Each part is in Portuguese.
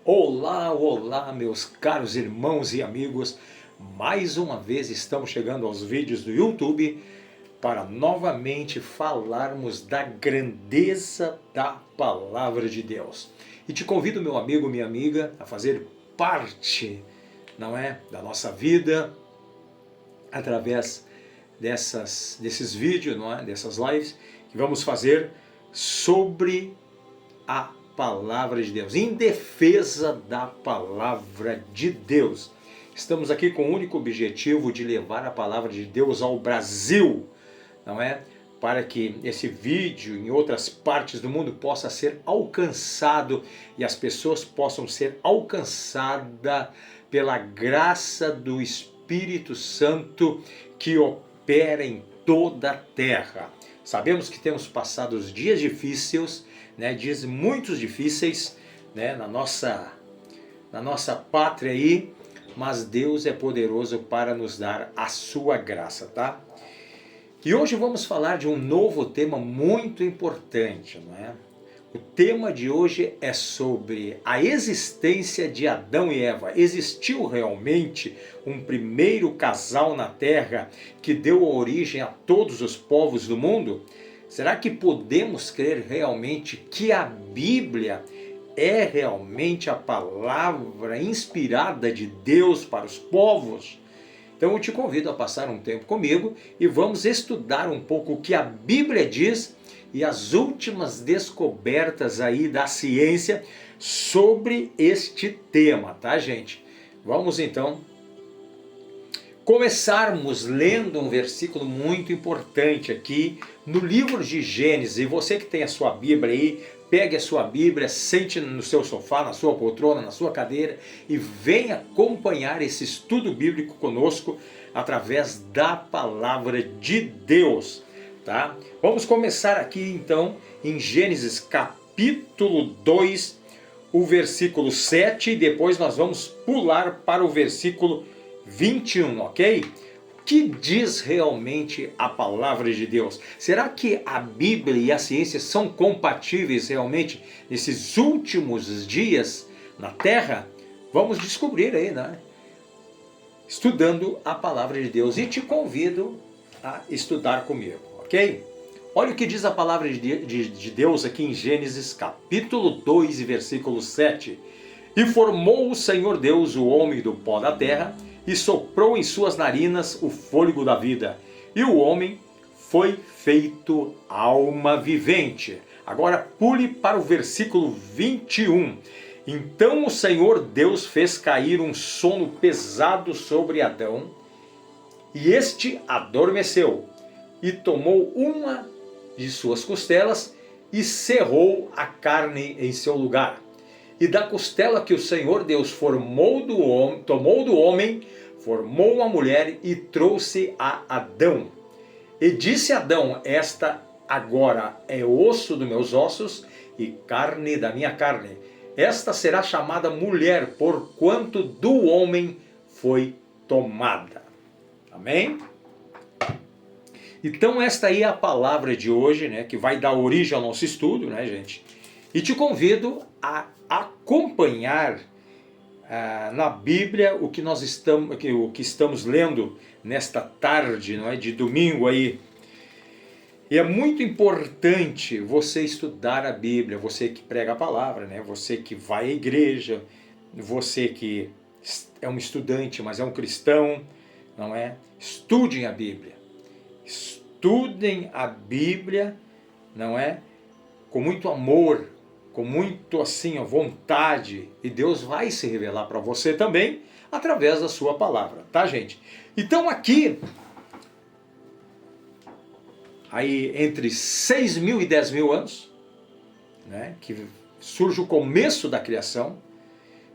Olá, olá, meus caros irmãos e amigos. Mais uma vez estamos chegando aos vídeos do YouTube para novamente falarmos da grandeza da Palavra de Deus. E te convido, meu amigo, minha amiga, a fazer parte, não é, da nossa vida através desses vídeos, não é, dessas lives que vamos fazer sobre a Palavra de Deus, em defesa da Palavra de Deus. Estamos aqui com o único objetivo de levar a Palavra de Deus ao Brasil, não é? Para que esse vídeo em outras partes do mundo possa ser alcançado e as pessoas possam ser alcançadas pela graça do Espírito Santo que opera em toda a terra. Sabemos que temos passado os dias difíceis, dias muito difíceis, na nossa pátria aí, mas Deus é poderoso para nos dar a sua graça, tá? E hoje vamos falar de um novo tema muito importante, não é? O tema de hoje é sobre a existência de Adão e Eva. Existiu realmente um primeiro casal na Terra que deu origem a todos os povos do mundo? Será que podemos crer realmente que a Bíblia é realmente a palavra inspirada de Deus para os povos? Então eu te convido a passar um tempo comigo e vamos estudar um pouco o que a Bíblia diz e as últimas descobertas aí da ciência sobre este tema, tá, gente? Vamos então começarmos lendo um versículo muito importante aqui no livro de Gênesis. E você que tem a sua Bíblia aí, pegue a sua Bíblia, sente no seu sofá, na sua poltrona, na sua cadeira e venha acompanhar esse estudo bíblico conosco através da Palavra de Deus, tá? Vamos começar aqui então em Gênesis capítulo 2, o versículo 7, e depois nós vamos pular para o versículo 21, ok? O que diz realmente a Palavra de Deus? Será que a Bíblia e a ciência são compatíveis realmente nesses últimos dias na Terra? Vamos descobrir aí, né? Estudando a Palavra de Deus. E te convido a estudar comigo, ok? Olha o que diz a Palavra de Deus aqui em Gênesis capítulo 2, versículo 7. E formou o Senhor Deus o homem do pó da terra, e soprou em suas narinas o fôlego da vida, e o homem foi feito alma vivente. Agora pule para o versículo 21. Então o Senhor Deus fez cair um sono pesado sobre Adão, e este adormeceu, e tomou uma de suas costelas, e cerrou a carne em seu lugar. E da costela que o Senhor Deus tomou do homem, formou uma mulher e trouxe a Adão. E disse Adão: esta agora é osso dos meus ossos e carne da minha carne. Esta será chamada mulher, porquanto do homem foi tomada. Amém? Então esta aí é a palavra de hoje, que vai dar origem ao nosso estudo, gente? E te convido a acompanhar na Bíblia o que estamos lendo nesta tarde, de domingo aí. E é muito importante você estudar a Bíblia, você que prega a palavra, você que vai à igreja, você que é um estudante, mas é um cristão, não é? Estudem a Bíblia. Estudem a Bíblia, não é? Com muito amor, com muito vontade, e Deus vai se revelar para você também através da sua palavra, tá, gente? Então aqui, aí entre 6.000 e 10.000 anos, que surge o começo da criação,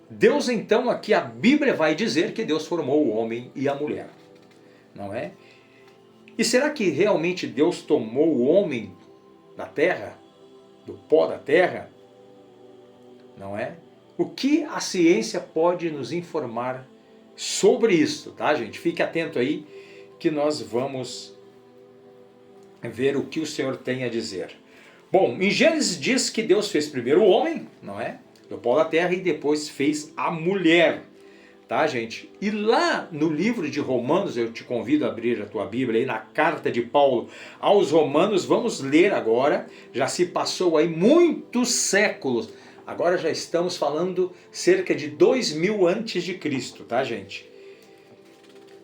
Deus então aqui, a Bíblia vai dizer que Deus formou o homem e a mulher, não é? E será que realmente Deus tomou o homem da terra, do pó da terra? Não é? O que a ciência pode nos informar sobre isso, tá, gente? Fique atento aí que nós vamos ver o que o Senhor tem a dizer. Bom, em Gênesis diz que Deus fez primeiro o homem, não é? do pó da terra, e depois fez a mulher. Tá, gente? E lá no livro de Romanos, eu te convido a abrir a tua Bíblia aí na carta de Paulo aos Romanos, vamos ler agora. Já se passou aí muitos séculos, agora já estamos falando cerca de 2000 antes de Cristo, tá, gente?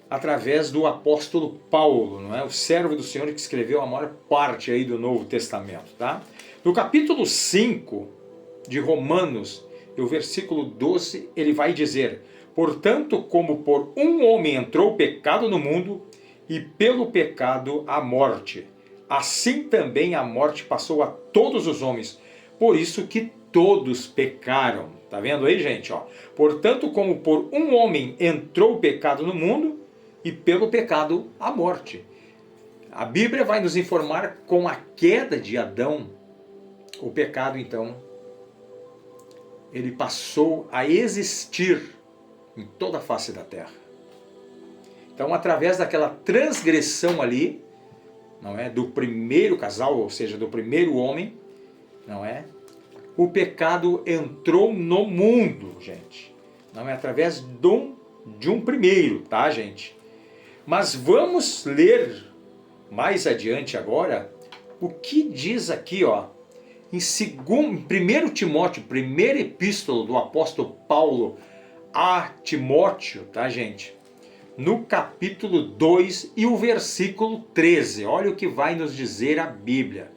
Através do apóstolo Paulo, não é? O servo do Senhor que escreveu a maior parte aí do Novo Testamento, tá? No capítulo 5 de Romanos, no versículo 12, ele vai dizer: portanto, como por um homem entrou o pecado no mundo, e pelo pecado a morte, assim também a morte passou a todos os homens, por isso que todos pecaram. Tá vendo aí, gente? Ó. Portanto, como por um homem entrou o pecado no mundo, e pelo pecado a morte. A Bíblia vai nos informar, com a queda de Adão, o pecado então, ele passou a existir em toda a face da terra. Então, através daquela transgressão ali, não é, do primeiro casal, ou seja, do primeiro homem, não é, o pecado entrou no mundo, gente. Não é através de um primeiro, tá, gente? Mas vamos ler mais adiante agora o que diz aqui, ó, em 1 Timóteo, primeira epístola do apóstolo Paulo a Timóteo, tá, gente? No capítulo 2 e o versículo 13, olha o que vai nos dizer a Bíblia.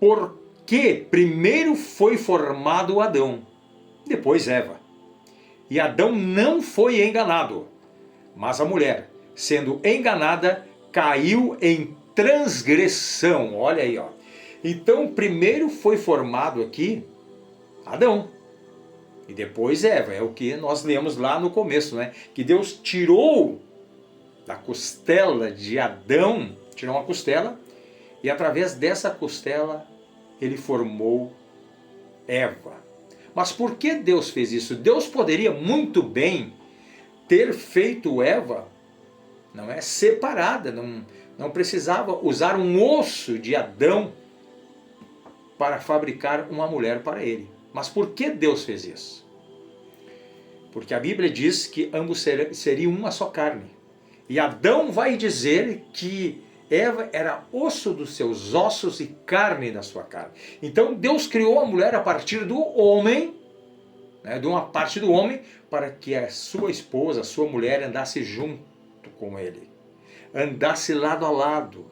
Porque primeiro foi formado Adão, depois Eva. E Adão não foi enganado, mas a mulher, sendo enganada, caiu em transgressão. Olha aí, ó. Então, primeiro foi formado aqui Adão. E depois Eva. É o que nós lemos lá no começo, né? Que Deus tirou da costela de Adão, tirou uma costela, e através dessa costela ele formou Eva. Mas por que Deus fez isso? Deus poderia muito bem ter feito Eva, não é, separada, não precisava usar um osso de Adão para fabricar uma mulher para ele. Mas por que Deus fez isso? Porque a Bíblia diz que ambos seriam uma só carne. E Adão vai dizer que Eva era osso dos seus ossos e carne da sua carne. Então Deus criou a mulher a partir do homem, né, de uma parte do homem, para que a sua esposa, a sua mulher, andasse junto com ele. Andasse lado a lado.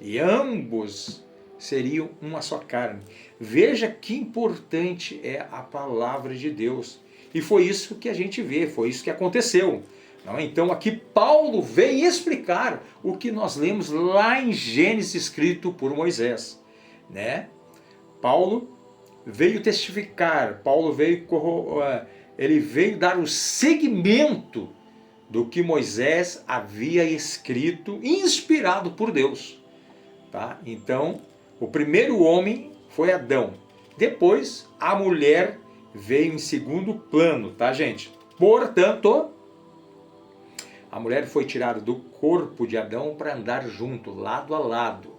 E ambos seriam uma só carne. Veja que importante é a palavra de Deus. E foi isso que a gente vê, foi isso que aconteceu. Não, então aqui Paulo vem explicar o que nós lemos lá em Gênesis, escrito por Moisés, né? Paulo veio testificar, ele veio dar o seguimento do que Moisés havia escrito, inspirado por Deus, tá? Então, o primeiro homem foi Adão. Depois, a mulher veio em segundo plano, tá, gente? Portanto, a mulher foi tirada do corpo de Adão para andar junto, lado a lado.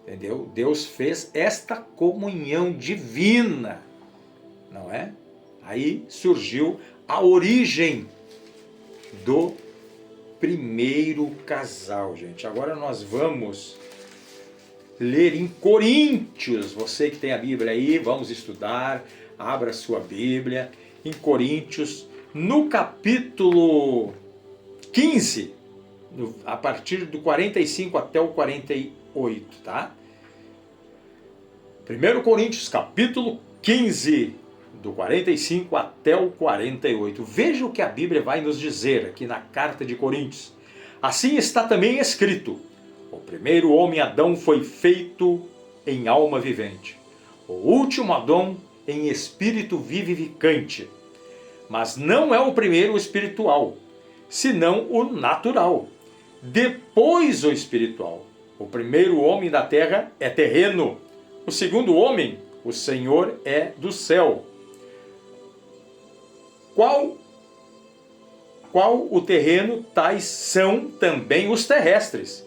Entendeu? Deus fez esta comunhão divina, não é? Aí surgiu a origem do primeiro casal, gente. Agora nós vamos ler em Coríntios. Você que tem a Bíblia aí, vamos estudar. Abra sua Bíblia em Coríntios, no capítulo 15, a partir do 45 até o 48, tá? 1 Coríntios, capítulo 15, do 45 até o 48. Veja o que a Bíblia vai nos dizer aqui na carta de Coríntios. Assim está também escrito: o primeiro homem Adão foi feito em alma vivente, o último Adão em espírito vivificante. Mas não é o primeiro o espiritual, senão o natural, depois o espiritual. O primeiro homem da terra é terreno, o segundo homem, o Senhor, é do céu. Qual o terreno, tais são também os terrestres.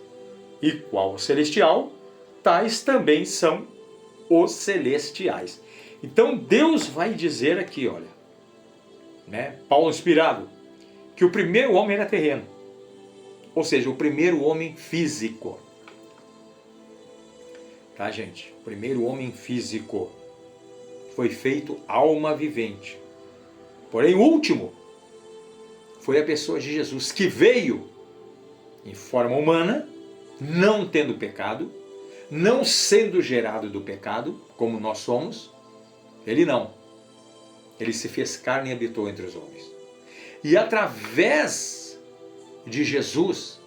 E qual o celestial, tais também são os celestiais. Então Deus vai dizer aqui, olha, né, Paulo inspirado, que o primeiro homem era terreno. Ou seja, o primeiro homem físico. Tá, gente? O primeiro homem físico foi feito alma vivente. Porém, o último foi a pessoa de Jesus, que veio em forma humana, não tendo pecado, não sendo gerado do pecado, como nós somos. Ele não. Ele se fez carne e habitou entre os homens. E através de Jesus,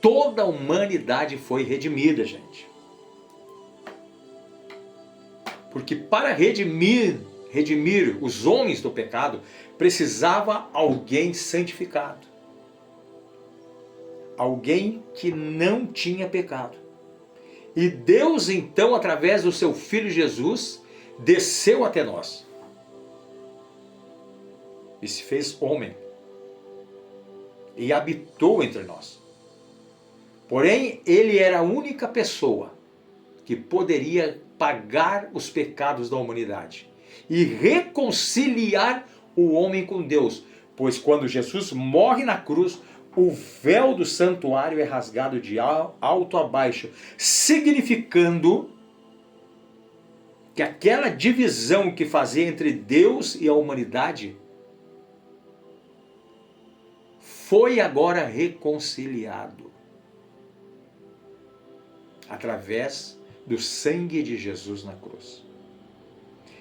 toda a humanidade foi redimida, gente. Porque para redimir os homens do pecado, precisava alguém santificado. Alguém que não tinha pecado. E Deus então, através do seu Filho Jesus, desceu até nós. E se fez homem. E habitou entre nós. Porém, ele era a única pessoa que poderia pagar os pecados da humanidade e reconciliar o homem com Deus. Pois quando Jesus morre na cruz, o véu do santuário é rasgado de alto a baixo, significando que aquela divisão que fazia entre Deus e a humanidade foi agora reconciliado através do sangue de Jesus na cruz.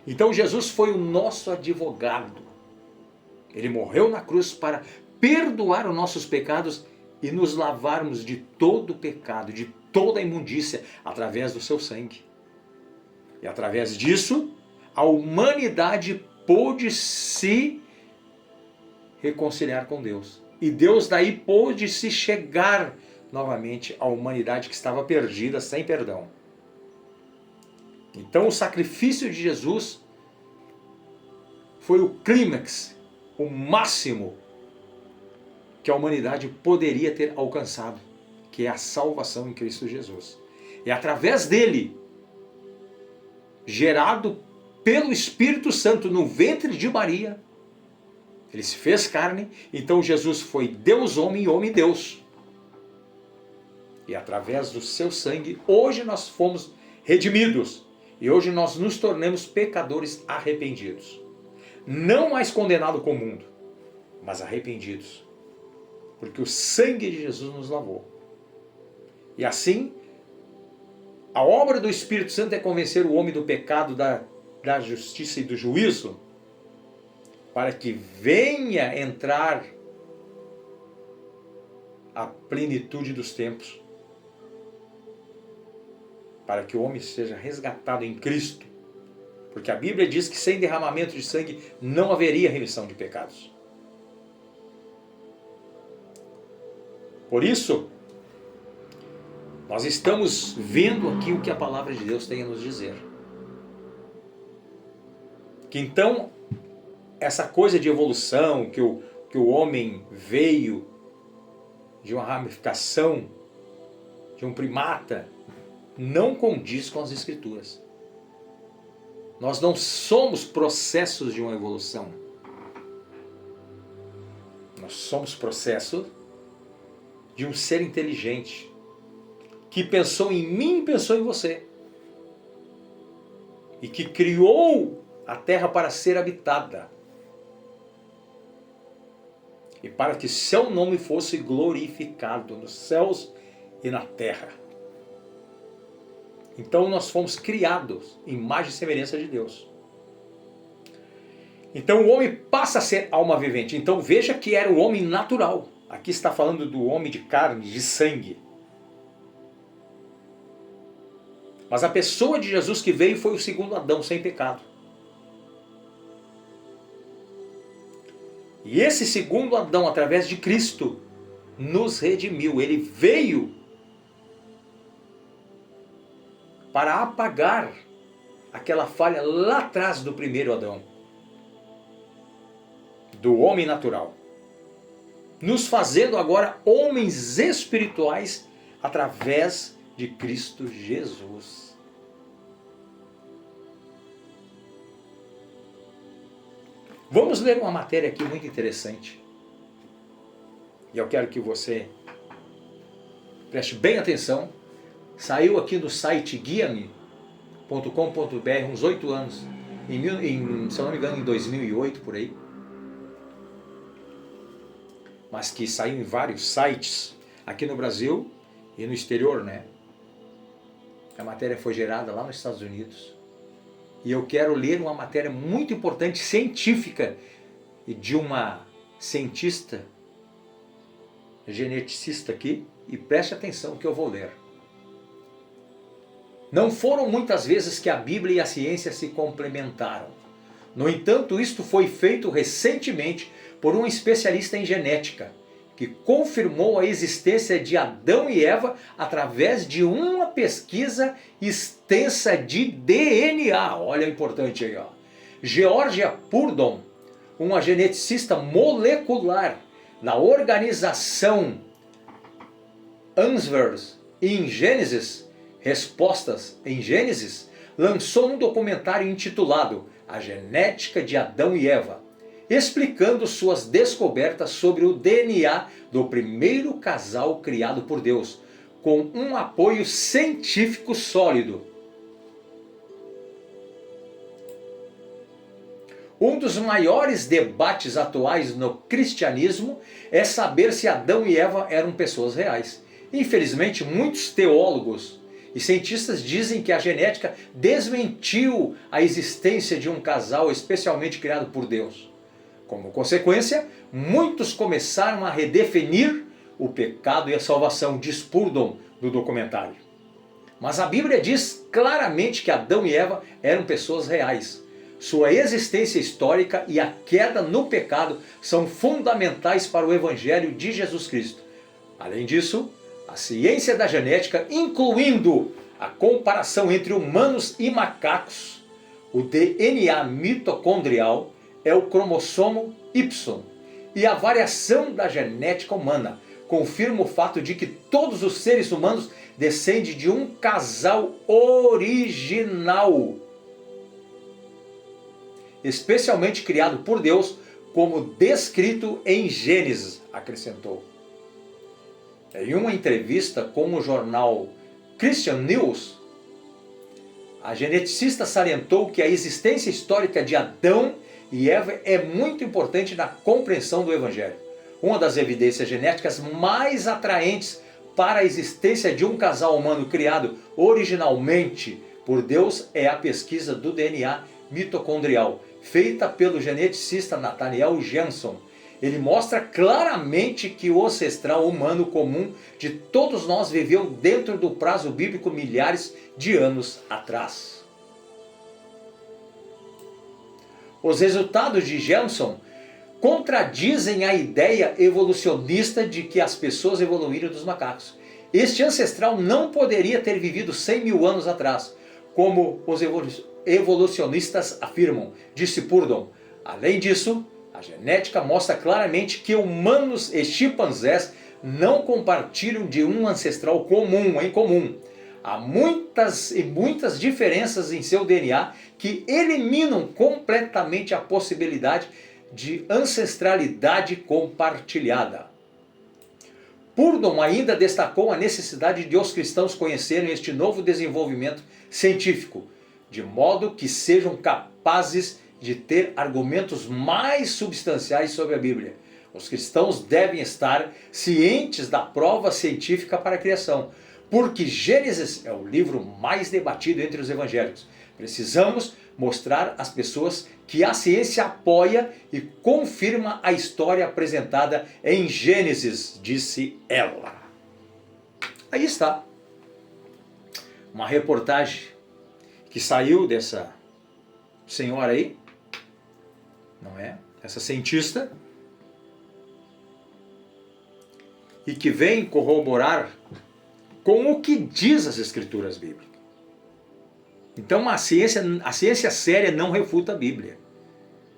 Então Jesus foi o nosso advogado. Ele morreu na cruz para perdoar os nossos pecados e nos lavarmos de todo o pecado, de toda a imundícia, através do seu sangue. E através disso, a humanidade pôde se reconciliar com Deus. E Deus daí pôde se chegar novamente à humanidade que estava perdida, sem perdão. Então o sacrifício de Jesus foi o clímax, o máximo que a humanidade poderia ter alcançado, que é a salvação em Cristo Jesus. E através dele, gerado pelo Espírito Santo no ventre de Maria, ele se fez carne, então Jesus foi Deus homem e homem Deus. E através do seu sangue, hoje nós fomos redimidos. E hoje nós nos tornamos pecadores arrependidos. Não mais condenados com o mundo, mas arrependidos. Porque o sangue de Jesus nos lavou. E assim, a obra do Espírito Santo é convencer o homem do pecado, da justiça e do juízo, para que venha entrar a plenitude dos tempos. Para que o homem seja resgatado em Cristo. Porque a Bíblia diz que sem derramamento de sangue não haveria remissão de pecados. Por isso, nós estamos vendo aqui o que a palavra de Deus tem a nos dizer. Que então, essa coisa de evolução, que o homem veio de uma ramificação, de um primata, não condiz com as Escrituras. Nós não somos processos de uma evolução. Nós somos processo de um ser inteligente, que pensou em mim e pensou em você. E que criou a terra para ser habitada. E para que seu nome fosse glorificado nos céus e na terra. Então nós fomos criados em imagem e semelhança de Deus. Então o homem passa a ser alma vivente. Então veja que era o homem natural. Aqui está falando do homem de carne, de sangue. Mas a pessoa de Jesus que veio foi o segundo Adão, sem pecado. E esse segundo Adão, através de Cristo, nos redimiu. Ele veio para apagar aquela falha lá atrás do primeiro Adão, do homem natural, nos fazendo agora homens espirituais através de Cristo Jesus. Vamos ler uma matéria aqui muito interessante. E eu quero que você preste bem atenção. Saiu aqui no site guiame.com.br uns 8 anos, se eu não me engano em 2008 por aí. Mas que saiu em vários sites aqui no Brasil e no exterior, né? A matéria foi gerada lá nos Estados Unidos. E eu quero ler uma matéria muito importante, científica, de uma cientista, geneticista aqui, e preste atenção que eu vou ler. Não foram muitas vezes que a Bíblia e a ciência se complementaram. No entanto, isto foi feito recentemente por um especialista em genética, que confirmou a existência de Adão e Eva através de uma pesquisa extensa de DNA. Olha o importante aí, ó. Georgia Purdom, uma geneticista molecular na organização Answers in Genesis, Respostas em Gênesis, lançou um documentário intitulado A Genética de Adão e Eva, explicando suas descobertas sobre o DNA do primeiro casal criado por Deus, com um apoio científico sólido. Um dos maiores debates atuais no cristianismo é saber se Adão e Eva eram pessoas reais. Infelizmente, muitos teólogos e cientistas dizem que a genética desmentiu a existência de um casal especialmente criado por Deus. Como consequência, muitos começaram a redefinir o pecado e a salvação, diz Purdom no documentário. Mas a Bíblia diz claramente que Adão e Eva eram pessoas reais. Sua existência histórica e a queda no pecado são fundamentais para o Evangelho de Jesus Cristo. Além disso, a ciência da genética, incluindo a comparação entre humanos e macacos, o DNA mitocondrial é o cromossomo Y, e a variação da genética humana confirma o fato de que todos os seres humanos descendem de um casal original, especialmente criado por Deus, como descrito em Gênesis, acrescentou. Em uma entrevista com o jornal Christian News, a geneticista salientou que a existência histórica de Adão e Eva é muito importante na compreensão do Evangelho. Uma das evidências genéticas mais atraentes para a existência de um casal humano criado originalmente por Deus é a pesquisa do DNA mitocondrial, feita pelo geneticista Nathaniel Janson. Ele mostra claramente que o ancestral humano comum de todos nós viveu dentro do prazo bíblico milhares de anos atrás. Os resultados de Janson contradizem a ideia evolucionista de que as pessoas evoluíram dos macacos. Este ancestral não poderia ter vivido 100 mil anos atrás, como os evolucionistas afirmam, disse Purdom. Além disso, a genética mostra claramente que humanos e chimpanzés não compartilham de um ancestral em comum. Há muitas diferenças em seu DNA que eliminam completamente a possibilidade de ancestralidade compartilhada. Purdom ainda destacou a necessidade de os cristãos conhecerem este novo desenvolvimento científico, de modo que sejam capazes de ter argumentos mais substanciais sobre a Bíblia. Os cristãos devem estar cientes da prova científica para a criação, porque Gênesis é o livro mais debatido entre os evangélicos. Precisamos mostrar às pessoas que a ciência apoia e confirma a história apresentada em Gênesis, disse ela. Aí está uma reportagem que saiu dessa senhora aí, não é? Essa cientista, e que vem corroborar com o que diz as Escrituras Bíblicas. Então a ciência séria não refuta a Bíblia.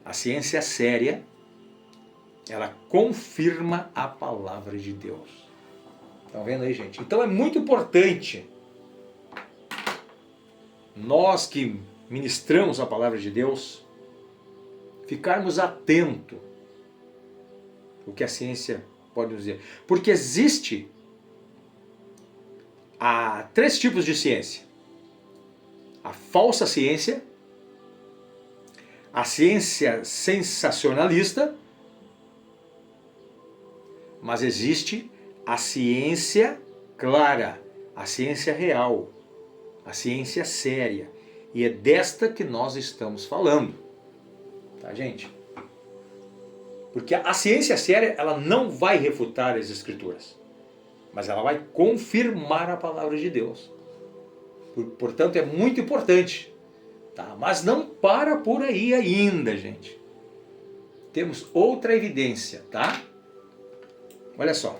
A ciência séria, ela confirma a palavra de Deus. Estão vendo aí, gente? Então é muito importante nós que ministramos a palavra de Deus ficarmos atentos o que a ciência pode nos dizer. Porque existe três tipos de ciência. A falsa ciência, a ciência sensacionalista, mas existe a ciência clara, a ciência real, a ciência séria. E é desta que nós estamos falando. Tá, gente? Porque a ciência séria, ela não vai refutar as Escrituras, mas ela vai confirmar a palavra de Deus. Portanto, é muito importante. Tá? Mas não para por aí ainda, gente. Temos outra evidência, tá? Olha só.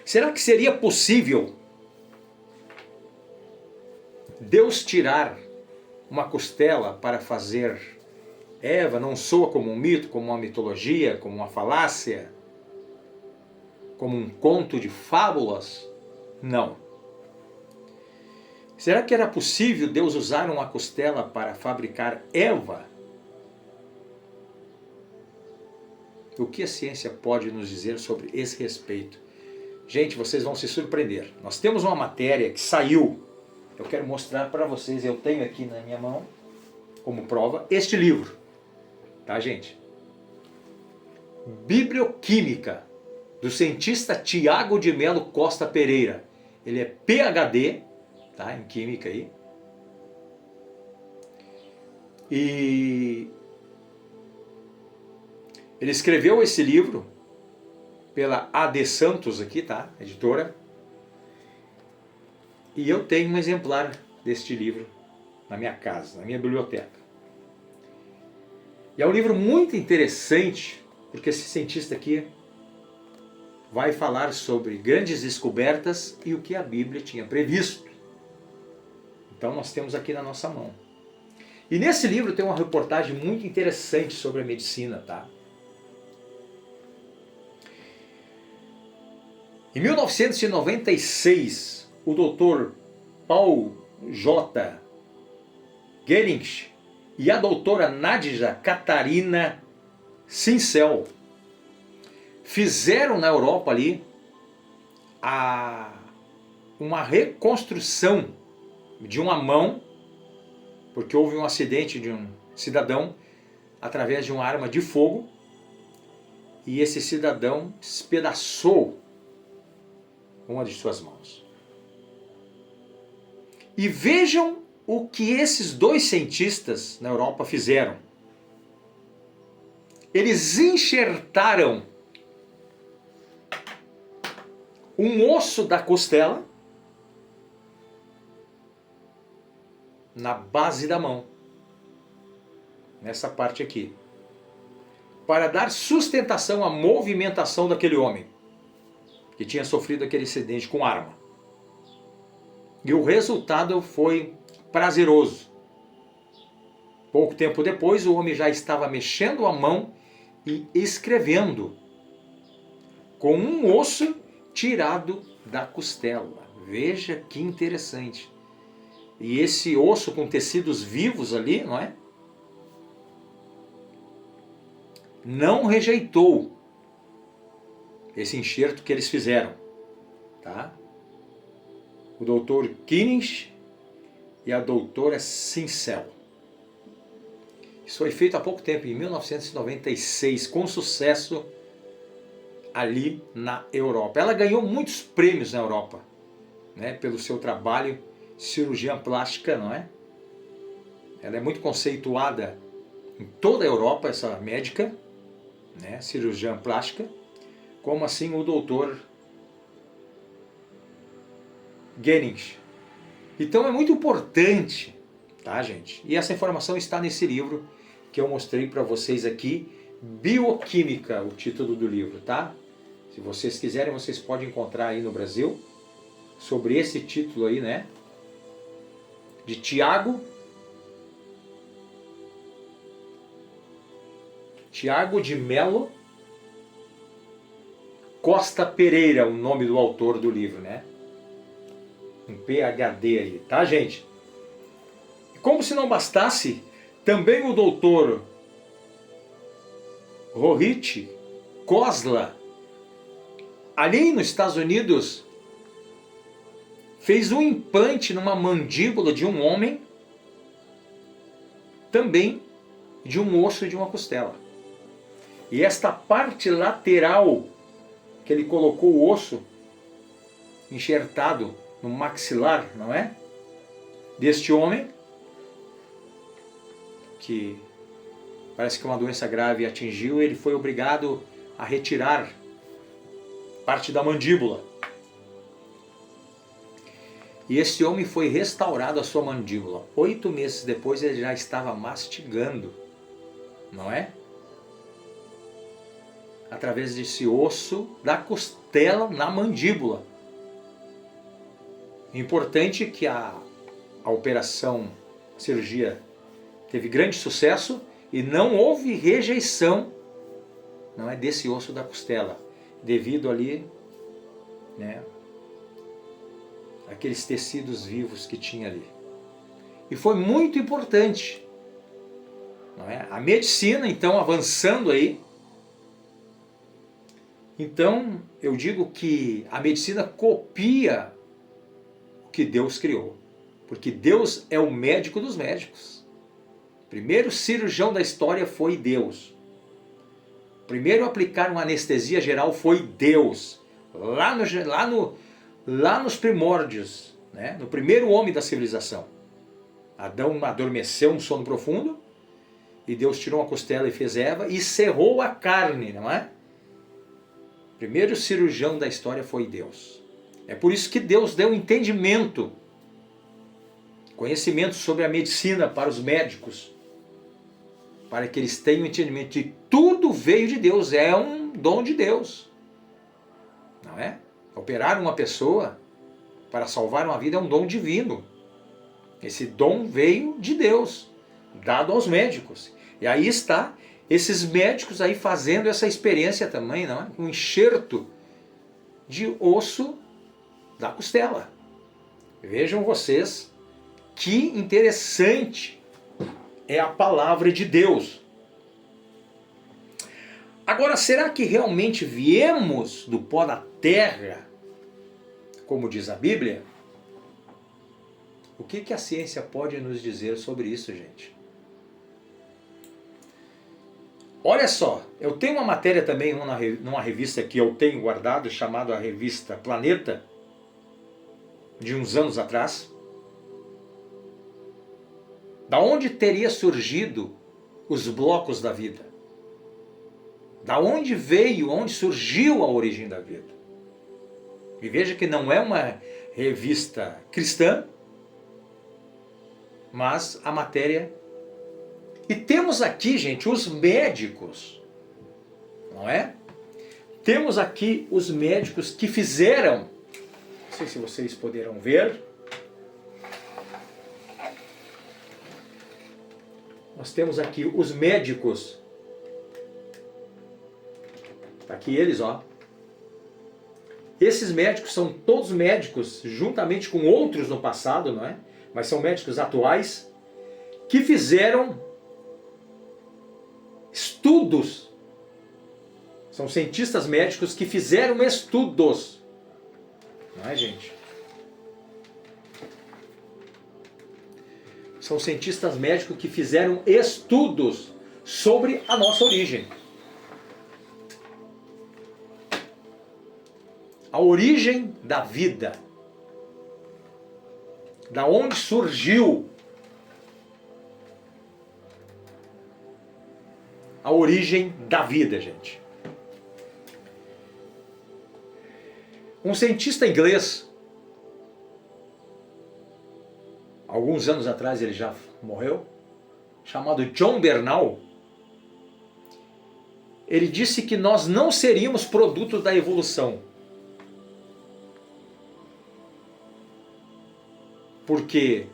Será que seria possível Deus tirar uma costela para fazer Eva? Não soa como um mito, como uma mitologia, como uma falácia, como um conto de fábulas? Não. Será que era possível Deus usar uma costela para fabricar Eva? O que a ciência pode nos dizer sobre esse respeito? Gente, vocês vão se surpreender. Nós temos uma matéria que saiu. Eu quero mostrar para vocês. Eu tenho aqui na minha mão, como prova, este livro. Tá, gente? Biblioquímica, do cientista Tiago de Melo Costa Pereira. Ele é PhD, tá, em química aí. E ele escreveu esse livro pela AD Santos aqui, tá? Editora. E eu tenho um exemplar deste livro na minha casa, na minha biblioteca. E é um livro muito interessante, porque esse cientista aqui vai falar sobre grandes descobertas e o que a Bíblia tinha previsto. Então nós temos aqui na nossa mão. E nesse livro tem uma reportagem muito interessante sobre a medicina, tá? Em 1996, o Dr. Paul J. Gering e a doutora Nadja Catarina Sincel fizeram na Europa ali uma reconstrução de uma mão, porque houve um acidente de um cidadão através de uma arma de fogo, e esse cidadão despedaçou uma de suas mãos. E vejam o que esses dois cientistas na Europa fizeram. Eles enxertaram um osso da costela na base da mão, nessa parte aqui, para dar sustentação à movimentação daquele homem que tinha sofrido aquele acidente com arma. E o resultado foi prazeroso. Pouco tempo depois, o homem já estava mexendo a mão e escrevendo com um osso tirado da costela. Veja que interessante. E esse osso com tecidos vivos ali, não é? Não rejeitou esse enxerto que eles fizeram, tá? O doutor Kinich e a doutora Sincel. Isso foi feito há pouco tempo, em 1996, com sucesso ali na Europa. Ela ganhou muitos prêmios na Europa, né, pelo seu trabalho cirurgiã plástica, não é? Ela é muito conceituada em toda a Europa, essa médica, né, cirurgiã plástica, como assim o doutor Gering. Então é muito importante, tá, gente? E essa informação está nesse livro que eu mostrei para vocês aqui, Bioquímica, o título do livro, tá? Se vocês quiserem, vocês podem encontrar aí no Brasil, sobre esse título aí, né? De Tiago de Melo Costa Pereira, o nome do autor do livro, né? Um PhD aí, tá, gente? Como se não bastasse, também o doutor Rohit Khosla, ali nos Estados Unidos, fez um implante numa mandíbula de um homem, também de um osso e de uma costela. E esta parte lateral, que ele colocou o osso enxertado no maxilar, não é? Deste homem, que parece que uma doença grave atingiu, ele foi obrigado a retirar parte da mandíbula. E esse homem foi restaurado a sua mandíbula. 8 meses depois ele já estava mastigando, não é? Através desse osso da costela na mandíbula. Importante que a operação, a cirurgia, teve grande sucesso e não houve rejeição, não é, desse osso da costela, devido ali, né, aqueles tecidos vivos que tinha ali. E foi muito importante, não é? A medicina, então, avançando aí. Então, eu digo que a medicina copia o que Deus criou. Porque Deus é o médico dos médicos. O primeiro cirurgião da história foi Deus. O primeiro a aplicar uma anestesia geral foi Deus. Lá nos primórdios, né? No primeiro homem da civilização. Adão adormeceu um sono profundo e Deus tirou uma costela e fez Eva e cerrou a carne, não é? O primeiro cirurgião da história foi Deus. É por isso que Deus deu entendimento, conhecimento sobre a medicina para os médicos, para que eles tenham entendimento de que tudo veio de Deus, é um dom de Deus, não é? Operar uma pessoa para salvar uma vida é um dom divino. Esse dom veio de Deus, dado aos médicos. E aí está esses médicos aí fazendo essa experiência também, não é? Um enxerto de osso da costela. Vejam vocês que interessante é a palavra de Deus. Agora, será que realmente viemos do pó da terra, como diz a Bíblia? O que a ciência pode nos dizer sobre isso, gente? Olha só, eu tenho uma matéria também numa revista que eu tenho guardado, chamada a revista Planeta, de uns anos atrás. Da onde teria surgido os blocos da vida? Da onde veio, onde surgiu a origem da vida? E veja que não é uma revista cristã, mas a matéria. E temos aqui, gente, os médicos, não é? Temos aqui os médicos que fizeram, não sei se vocês poderão ver, nós temos aqui os médicos, tá aqui eles, ó. Esses médicos são todos médicos, juntamente com outros no passado, não é? Mas são médicos atuais, que fizeram estudos. São cientistas médicos que fizeram estudos. Não é, gente? São cientistas médicos que fizeram estudos sobre a nossa origem. A origem da vida. Da onde surgiu a origem da vida, gente. Um cientista inglês, alguns anos atrás ele já morreu, chamado John Bernal, ele disse que nós não seríamos produtos da evolução. Porque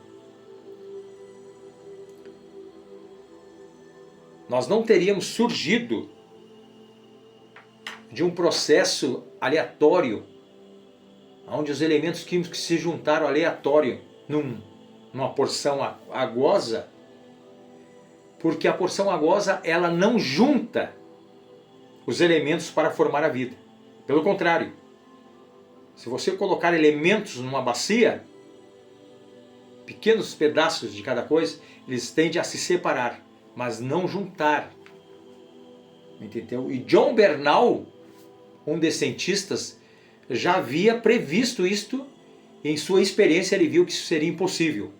nós não teríamos surgido de um processo aleatório, onde os elementos químicos se juntaram aleatório numa porção aquosa, porque a porção aquosa ela não junta os elementos para formar a vida. Pelo contrário, se você colocar elementos numa bacia, pequenos pedaços de cada coisa, eles tendem a se separar, mas não juntar. Entendeu? E John Bernal, um dos cientistas, já havia previsto isto, e em sua experiência ele viu que isso seria impossível.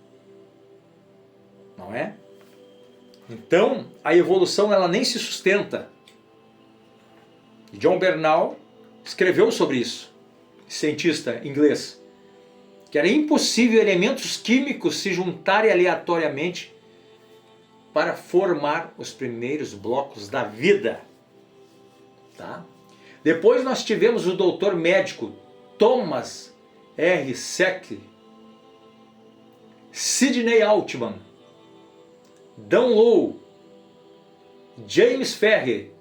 Não é? Então, a evolução ela nem se sustenta. E John Bernal escreveu sobre isso, cientista inglês, que era impossível elementos químicos se juntarem aleatoriamente para formar os primeiros blocos da vida. Tá? Depois nós tivemos o doutor médico Thomas R. Seck, Sidney Altman, Dan Lowe, James Ferri,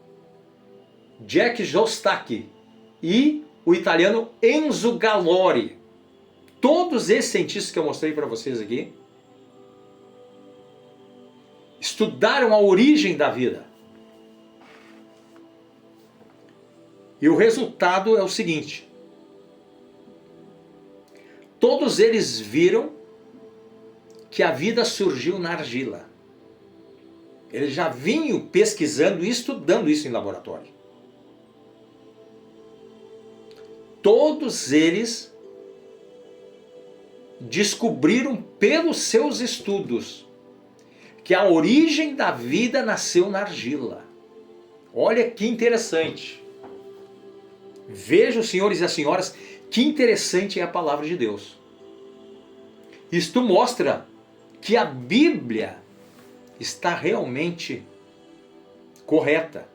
Jack Szostak e o italiano Enzo Gallori. Todos esses cientistas que eu mostrei para vocês aqui estudaram a origem da vida. E o resultado é o seguinte: todos eles viram que a vida surgiu na argila. Eles já vinham pesquisando e estudando isso em laboratório. Todos eles descobriram pelos seus estudos que a origem da vida nasceu na argila. Olha que interessante. Vejam, senhores e as senhoras, que interessante é a palavra de Deus. Isto mostra que a Bíblia está realmente correta.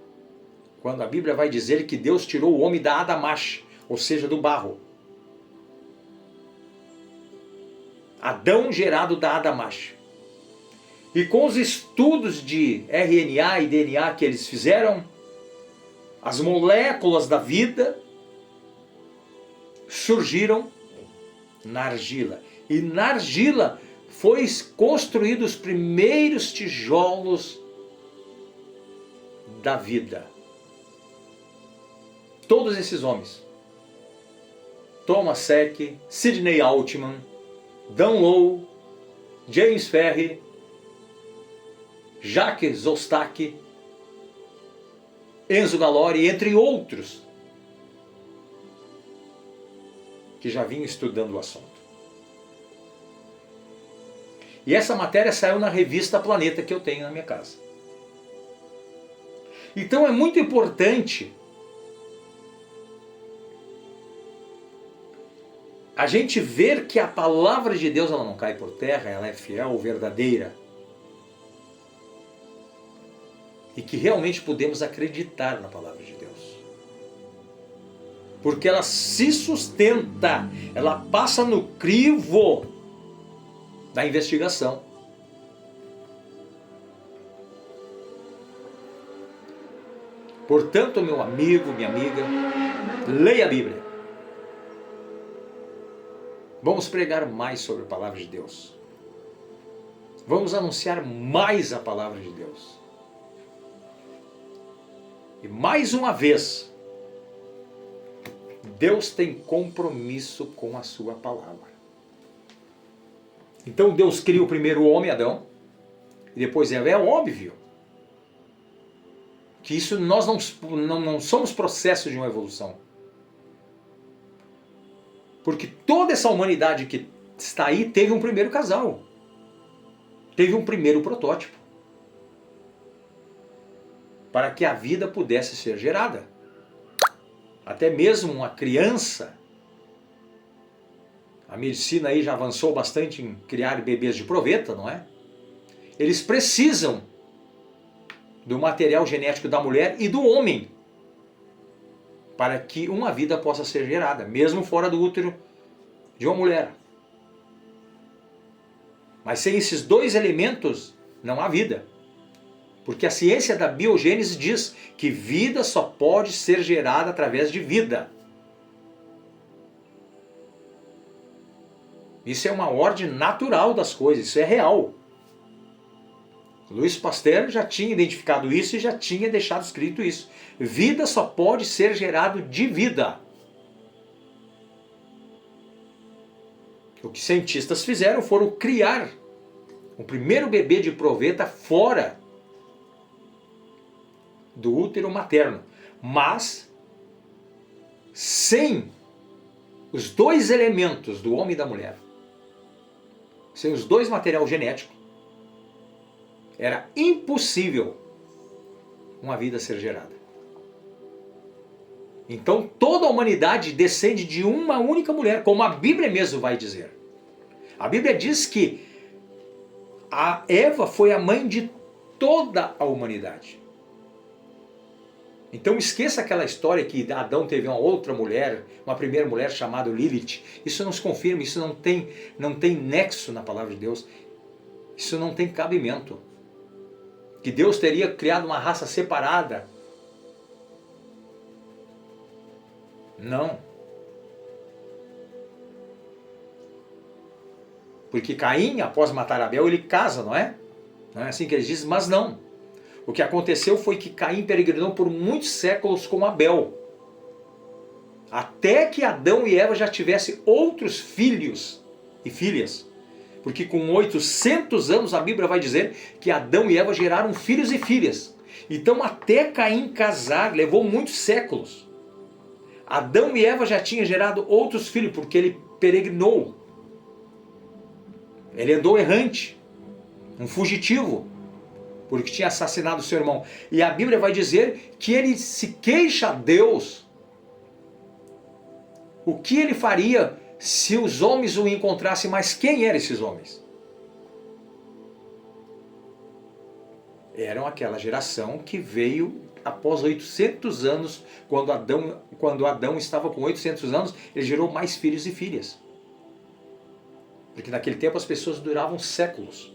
Quando a Bíblia vai dizer que Deus tirou o homem da Adamash, ou seja, do barro. Adão gerado da Adamash. E com os estudos de RNA e DNA que eles fizeram, as moléculas da vida surgiram na argila. E na argila foi construídos os primeiros tijolos da vida. Todos esses homens, Thomas Seck, Sidney Altman, Dan Lowe, James Ferri, Jack Szostak, Enzo Gallori, entre outros, que já vinham estudando o assunto. E essa matéria saiu na revista Planeta que eu tenho na minha casa. Então é muito importante a gente ver que a palavra de Deus ela não cai por terra, ela é fiel, verdadeira. E que realmente podemos acreditar na palavra de Deus. Porque ela se sustenta, ela passa no crivo da investigação. Portanto, meu amigo, minha amiga, leia a Bíblia. Vamos pregar mais sobre a palavra de Deus. Vamos anunciar mais a palavra de Deus. E mais uma vez, Deus tem compromisso com a sua palavra. Então Deus cria o primeiro homem, Adão, e depois Eva. É óbvio que isso nós não somos processo de uma evolução. Porque toda essa humanidade que está aí teve um primeiro casal. Teve um primeiro protótipo. Para que a vida pudesse ser gerada. Até mesmo uma criança. A medicina aí já avançou bastante em criar bebês de proveta, não é? Eles precisam do material genético da mulher e do homem para que uma vida possa ser gerada, mesmo fora do útero de uma mulher. Mas sem esses dois elementos, não há vida. Porque a ciência da biogênese diz que vida só pode ser gerada através de vida. Isso é uma ordem natural das coisas, isso é real. Louis Pasteur já tinha identificado isso e já tinha deixado escrito isso. Vida só pode ser gerado de vida. O que cientistas fizeram foram criar o primeiro bebê de proveta fora do útero materno, mas sem os dois elementos do homem e da mulher, sem os dois material genético, era impossível uma vida ser gerada. Então toda a humanidade descende de uma única mulher, como a Bíblia mesmo vai dizer. A Bíblia diz que a Eva foi a mãe de toda a humanidade. Então esqueça aquela história que Adão teve uma outra mulher, uma primeira mulher chamada Lilith. Isso não se confirma, isso não tem nexo na palavra de Deus. Isso não tem cabimento. Que Deus teria criado uma raça separada. Não. Porque Caim, após matar Abel, ele casa, não é? Não é assim que eles dizem, mas não. O que aconteceu foi que Caim peregrinou por muitos séculos com Abel. Até que Adão e Eva já tivessem outros filhos e filhas. Porque com 800 anos a Bíblia vai dizer que Adão e Eva geraram filhos e filhas. Então até Caim casar levou muitos séculos. Adão e Eva já tinham gerado outros filhos porque ele peregrinou. Ele andou errante, um fugitivo, porque tinha assassinado seu irmão. E a Bíblia vai dizer que ele se queixa a Deus. O que ele faria se os homens o encontrassem? Mas quem eram esses homens? Eram aquela geração que veio após 800 anos, quando Adão estava com 800 anos, ele gerou mais filhos e filhas. Porque naquele tempo as pessoas duravam séculos.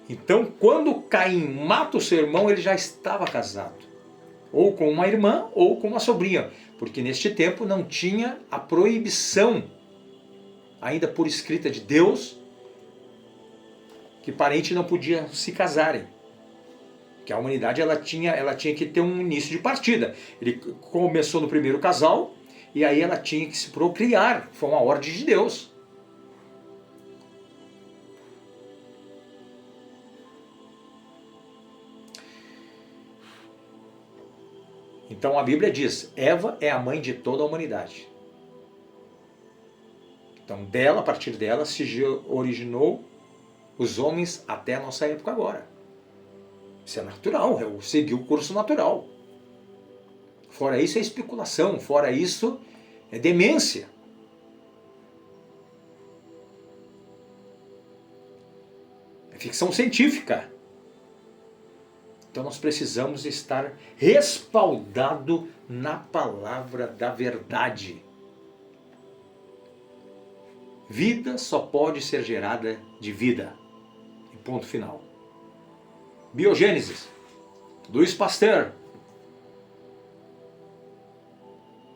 Então, quando Caim mata o seu irmão, ele já estava casado. Ou com uma irmã, ou com uma sobrinha. Porque neste tempo não tinha a proibição, ainda por escrita de Deus, que parentes não podiam se casarem. Que a humanidade ela tinha que ter um início de partida. Ele começou no primeiro casal, e aí ela tinha que se procriar. Foi uma ordem de Deus. Então a Bíblia diz, Eva é a mãe de toda a humanidade. Então dela, a partir dela, se originou os homens até a nossa época agora. Isso é natural, seguir o curso natural. Fora isso é especulação, fora isso é demência. É ficção científica. Então nós precisamos estar respaldado na palavra da verdade. Vida só pode ser gerada de vida. E ponto final. Biogênesis. Louis Pasteur.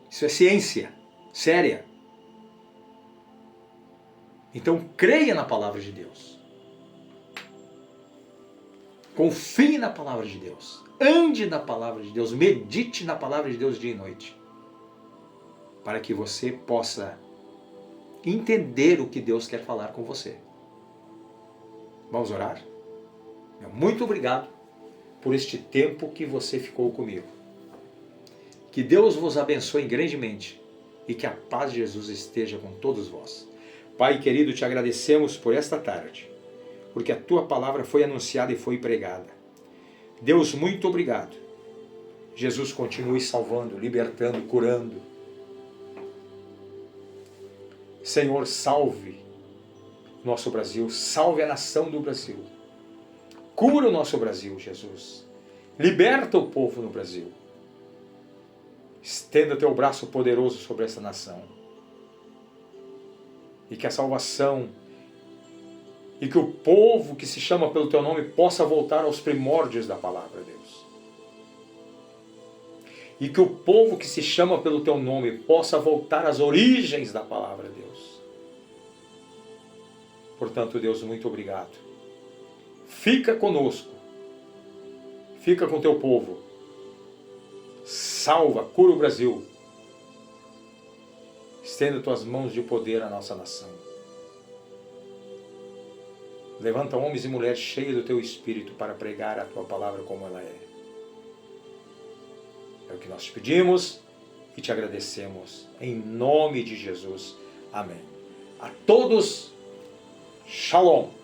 Isso é ciência séria. Então creia na palavra de Deus. Confie na palavra de Deus. Ande na palavra de Deus. Medite na palavra de Deus dia e noite. Para que você possa entender o que Deus quer falar com você. Vamos orar? Muito obrigado por este tempo que você ficou comigo. Que Deus vos abençoe grandemente e que a paz de Jesus esteja com todos vós. Pai querido, te agradecemos por esta tarde, porque a tua palavra foi anunciada e foi pregada. Deus, muito obrigado. Jesus, continue salvando, libertando, curando. Senhor, salve o nosso Brasil, salve a nação do Brasil. Cura o nosso Brasil, Jesus. Liberta o povo no Brasil. Estenda teu braço poderoso sobre essa nação. E que a salvação e que o povo que se chama pelo teu nome possa voltar aos primórdios da palavra, Deus. E que o povo que se chama pelo teu nome possa voltar às origens da palavra, Deus. Portanto, Deus, muito obrigado. Fica conosco. Fica com teu povo. Salva, cura o Brasil. Estenda tuas mãos de poder à nossa nação. Levanta homens e mulheres cheios do teu Espírito para pregar a tua palavra como ela é. É o que nós te pedimos e te agradecemos. Em nome de Jesus. Amém. A todos, Shalom.